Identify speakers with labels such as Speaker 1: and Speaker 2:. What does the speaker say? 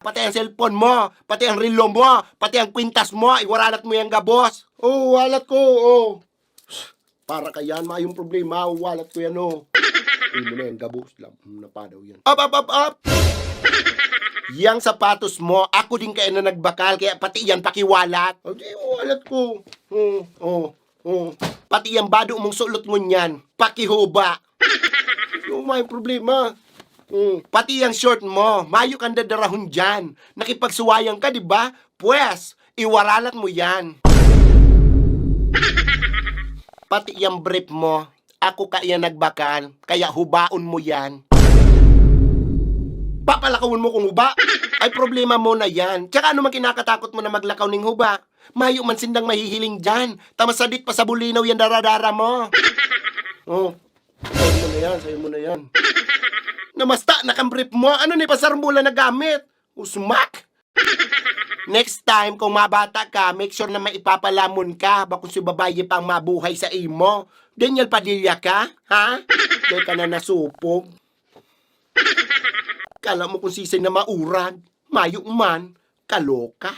Speaker 1: Pati ang cellphone mo, pati ang relo mo, pati ang kwintas mo, iwaralat mo yung gabos. Oh, walat ko, oh. Para kayan, mayong problema, walat ko yan, oh. Hindi mo na yung gabos lang, napadaw yan. Up! Yang sapatos mo, ako din kayo na nagbakal, kaya pati yan pakiwalat. Okay, walat ko. Pati yung bado mong sulot mo niyan, pakihuba. Yung may problema. Pati yung short mo, mayo kang dadarahon dyan. Nakipagsuwayang ka, di ba? Pwes, iwaralat mo yan. Pati yung brief mo, ako kaya nagbakal, kaya hubaon mo yan. Papalakawin mo kung huba? Ay problema mo na yan. Tsaka ano man kinakatakot mo na maglakaw ning huba? Mayo man sindang mahihiling dyan. Tamasadit pa sa bulinaw yan daradara mo. Oh, sayo mo na yan. Namasta, nakambrief mo. Ano ni pasarmula na gamit? Usmak. Next time, kung mabata ka, make sure na maipapalamon ka. Bakit si babae pang mabuhay sa imo. Daniel Padilla ka, ha? Dahil ka na nasupog. Kala mo kung sisay na maurag. Mayo man, kaloka.